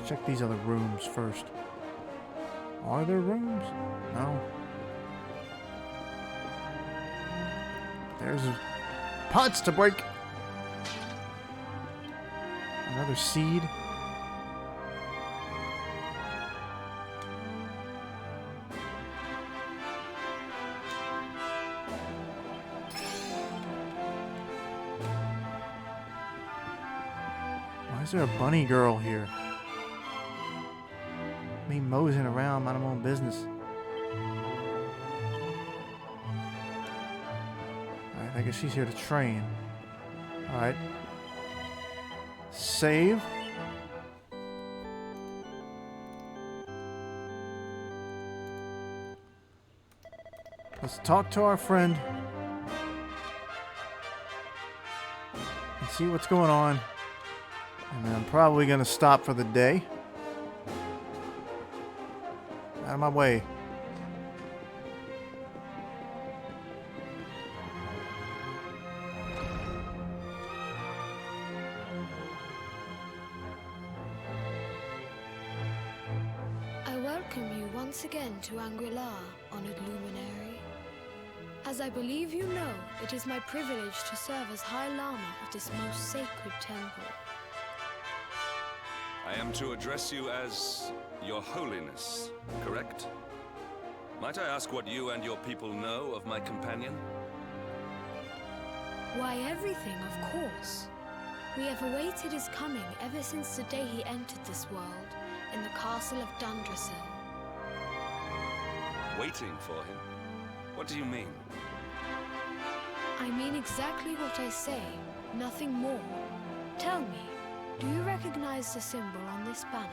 check these other rooms first. Are there rooms? No. There's pots to break. Another seed. Why is there a bunny girl here? Me moseying around, minding my own business. Alright, I guess she's here to train. Alright. Save. Let's talk to our friend and see what's going on. And then I'm probably going to stop for the day. Out of my way. I welcome you once again to Anguilla, honored luminary. As I believe you know, it is my privilege to serve as High Lama of this most sacred temple. I am to address you as Your Holiness, correct? Might I ask what you and your people know of my companion? Why, everything, of course. We have awaited his coming ever since the day he entered this world, in the castle of Dundrasil. Waiting for him? What do you mean? I mean exactly what I say, nothing more. Tell me, do you recognize the symbol on this banner?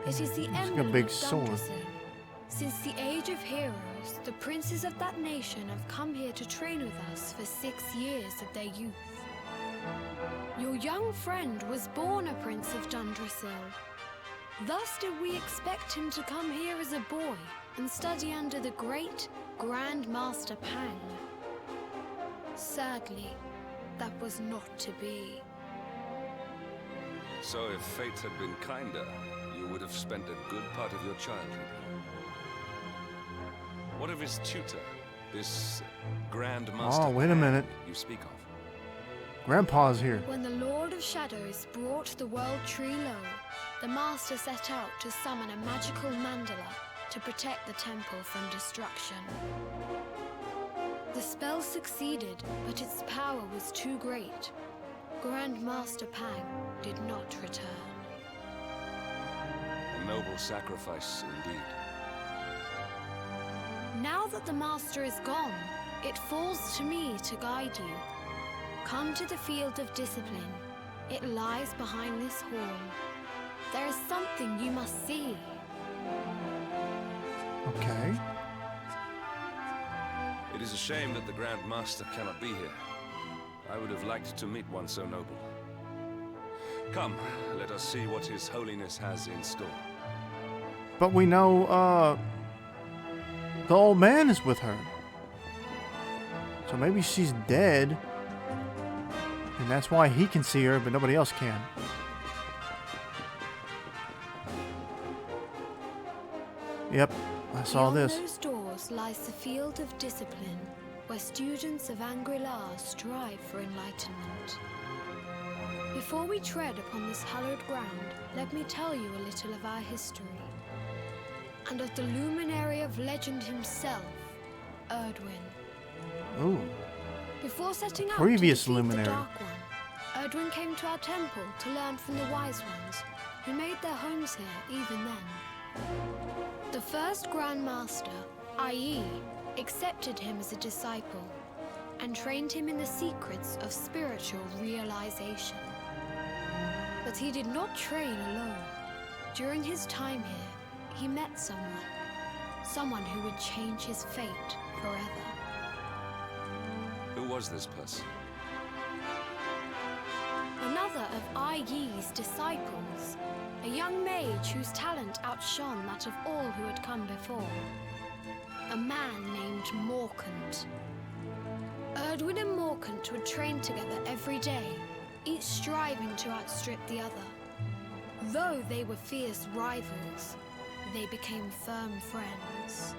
It is the emblem big of sword. Dundrasil. Since the age of heroes, the princes of that nation have come here to train with us for 6 years of their youth. Your young friend was born a prince of Dundrasil. Thus did we expect him to come here as a boy and study under the great Grand Master Pang. Sadly, that was not to be. So if fate had been kinder, you would have spent a good part of your childhood. What of his tutor, this Grand Master wait a minute. you speak of? Grandpa's here. When the Lord of Shadows brought the world tree low, the Master set out to summon a magical mandala to protect the temple from destruction. The spell succeeded, but its power was too great. Grand Master Pang did not return. A noble sacrifice indeed. Now that the Master is gone, it falls to me to guide you. Come to the field of discipline. It lies behind this hall. There is something you must see. Okay. It is a shame that the Grand Master cannot be here. I would have liked to meet one so noble. Come, let us see what His Holiness has in store. But we know, the old man is with her. So maybe she's dead. And that's why he can see her, but nobody else can. Yep, I saw Beyond this. those doors lies the field of discipline, where students of Anguilla strive for enlightenment. Before we tread upon this hallowed ground, let me tell you a little of our history. And of the luminary of legend himself, Erdwin. Ooh. Before setting out Previous to defeat luminary. the Dark One, Erdwin came to our temple to learn from the Wise Ones, who made their homes here even then. The first Grand Master, i.e., accepted him as a disciple, and trained him in the secrets of spiritual realization. But he did not train alone. During his time here, he met someone who would change his fate forever. Who was this person? Another of Ai Yi's disciples, a young mage whose talent outshone that of all who had come before. A man named Morkant. Erdwin and Morkant would train together every day, each striving to outstrip the other. Though they were fierce rivals, they became firm friends.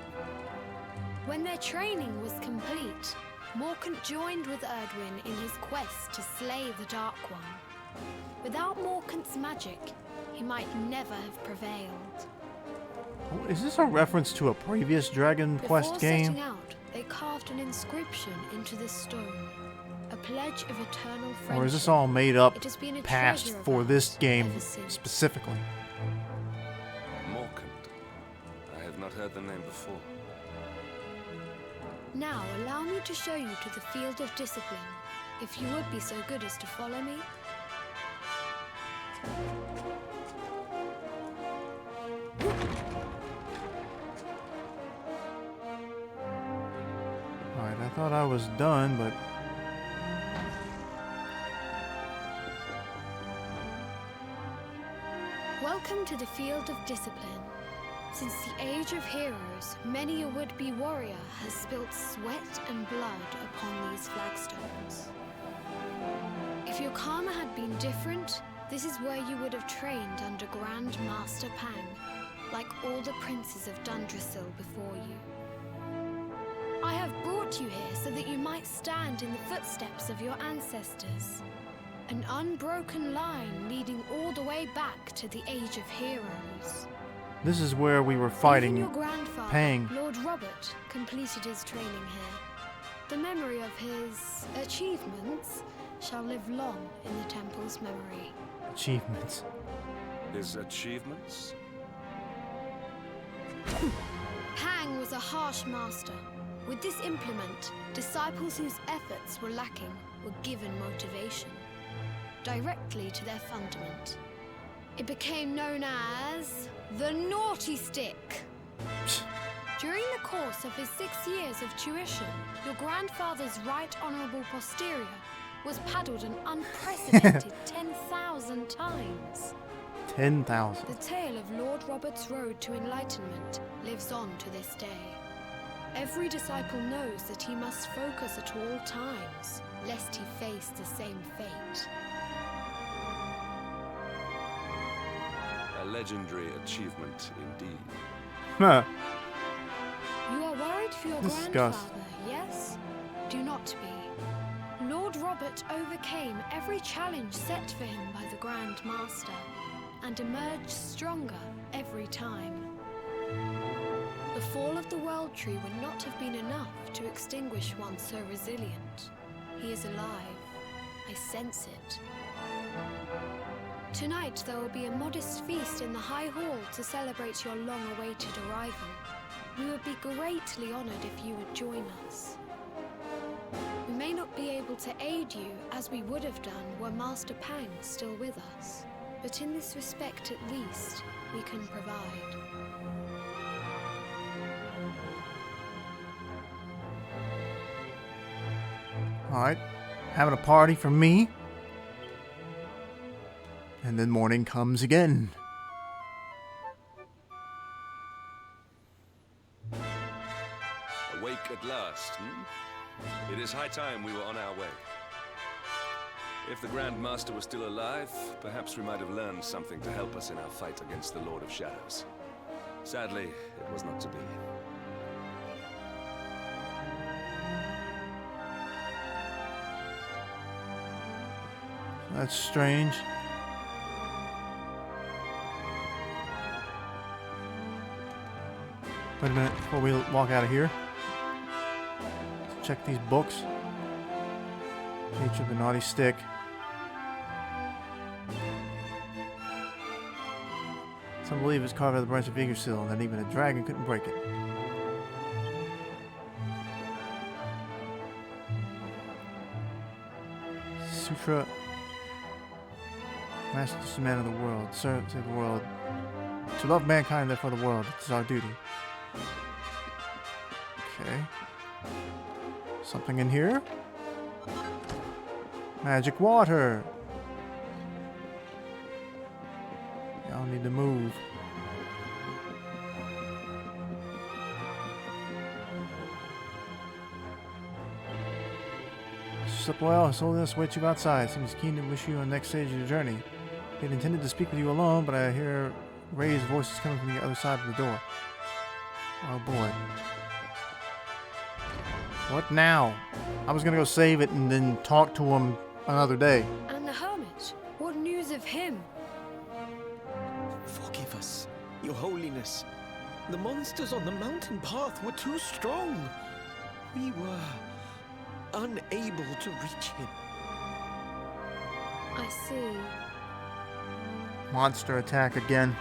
When their training was complete, Morkant joined with Erdwin in his quest to slay the Dark One. Without Morkant's magic, he might never have prevailed. Oh, is this a reference to a previous Dragon Quest Before game? setting out, they carved an inscription into the stone, a pledge of eternal friendship. Or is this all made up It has been a past treasure of for this ours game ever since. specifically? Morkant. I have not heard the name before. Now allow me to show you to the field of discipline, if you would be so good as to follow me. Alright, I thought I was done, but... Welcome to the field of discipline. Since the age of heroes, many a would-be warrior has spilt sweat and blood upon these flagstones. If your karma had been different, this is where you would have trained under Grand Master Pang, like all the princes of Dundrasil before you. I have brought you here so that you might stand in the footsteps of your ancestors. An unbroken line leading all the way back to the age of heroes. This is where we were Even fighting your grandfather, Pang. Lord Robert, completed his training here. The memory of his achievements shall live long in the temple's memory. Achievements. His achievements? Pang was a harsh master. With this implement, disciples whose efforts were lacking were given motivation, directly to their fundament. It became known as the Naughty Stick. During the course of his 6 years of tuition, your grandfather's right honourable posterior was paddled an unprecedented 10,000 times. 10,000. The tale of Lord Robert's road to enlightenment lives on to this day. Every disciple knows that he must focus at all times, lest he face the same fate. A legendary achievement indeed. Huh. You are worried for your Disgust. grandfather, yes? Do not be. Lord Robert overcame every challenge set for him by the Grand Master, and emerged stronger every time. The fall of the World Tree would not have been enough to extinguish one so resilient. He is alive. I sense it. Tonight there will be a modest feast in the High Hall to celebrate your long-awaited arrival. We would be greatly honored if you would join us. We may not be able to aid you as we would have done were Master Pang still with us, but in this respect at least, we can provide. Alright. Having a party for me. And then morning comes again. Awake at last, hmm? It is high time we were on our way. If the Grand Master was still alive, perhaps we might have learned something to help us in our fight against the Lord of Shadows. Sadly, it was not to be. That's strange. Wait a minute before we walk out of here. Let's check these books. Nature of the Naughty Stick. Some believe it's carved out of the branch of Yggdrasil, and that even a dragon couldn't break it. Sutra. Master is the man of the world. Serve the world. To love mankind, therefore the world. It is our duty. Okay. Something in here? Magic water! Y'all need to move. slept well. His holiness waits you outside. Seems keen to wish you on the next stage of your journey. He had intended to speak with you alone, but I hear raised voices coming from the other side of the door. Oh boy. What now? I was gonna go save it and then talk to him another day. And the hermit? What news of him? Forgive us, your holiness. The monsters on the mountain path were too strong. We were unable to reach him. I see. Monster attack again.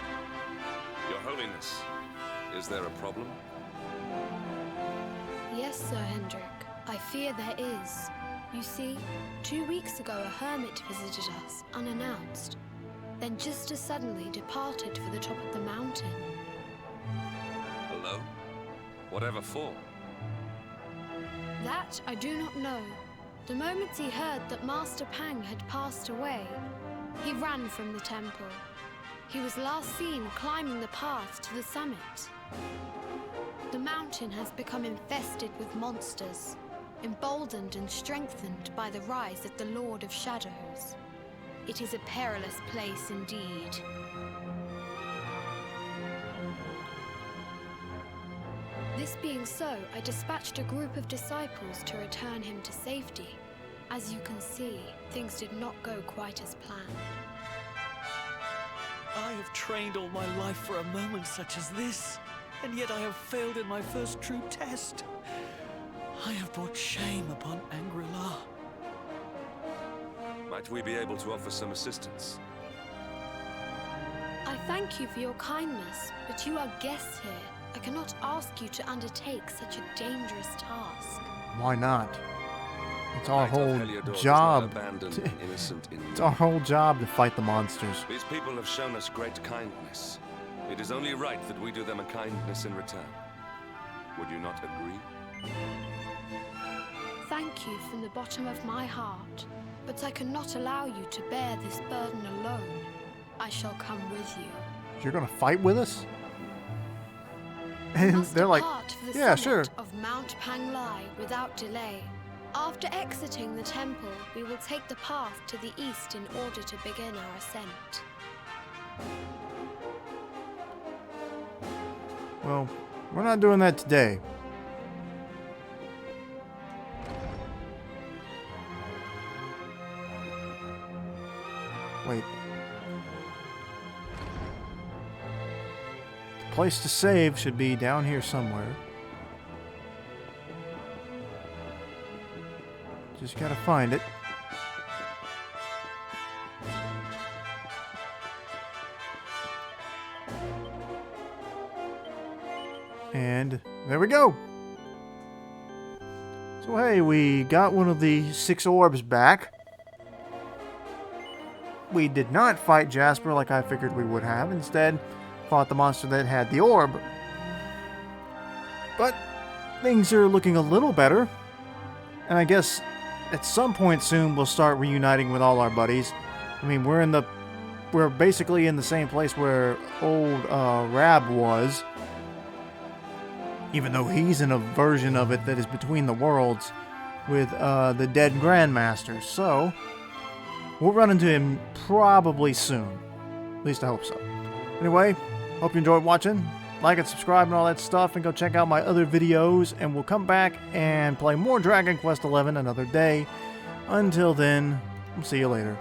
Your Holiness, is there a problem? Yes, Sir Hendrik. I fear there is. You see, 2 weeks ago a hermit visited us, unannounced. Then just as suddenly departed for the top of the mountain. Alone? Whatever for? That I do not know. The moment he heard that Master Pang had passed away, he ran from the temple. He was last seen climbing the path to the summit. The mountain has become infested with monsters, emboldened and strengthened by the rise of the Lord of Shadows. It is a perilous place indeed. This being so, I dispatched a group of disciples to return him to safety. As you can see, things did not go quite as planned. I have trained all my life for a moment such as this, and yet I have failed in my first true test. I have brought shame upon Angri-La. Might we be able to offer some assistance? I thank you for your kindness, but you are guests here. I cannot ask you to undertake such a dangerous task. Why not? It's our Light of whole Heliodor does job. not abandon an innocent in It's our whole job to fight the monsters. These people have shown us great kindness. It is only right that we do them a kindness in return. Would you not agree? Thank you from the bottom of my heart, but I cannot allow you to bear this burden alone. I shall come with you. You're gonna fight with us? We And must they're like, depart for the yeah, summit sure. of Mount Panglai without delay. After exiting the temple, we will take the path to the east in order to begin our ascent. Well, we're not doing that today. Wait. The place to save should be down here somewhere. Just gotta find it. And there we go. So hey, we got one of the 6 orbs back. We did not fight Jasper like I figured we would have. Instead, fought the monster that had the orb. But things are looking a little better. And I guess at some point soon we'll start reuniting with all our buddies. I mean, we're basically in the same place where old Rab was. Even though he's in a version of it that is between the worlds with the dead Grandmaster. So, we'll run into him probably soon. At least I hope so. Anyway, hope you enjoyed watching. Like and subscribe and all that stuff. And go check out my other videos. And we'll come back and play more Dragon Quest XI another day. Until then, I'll see you later.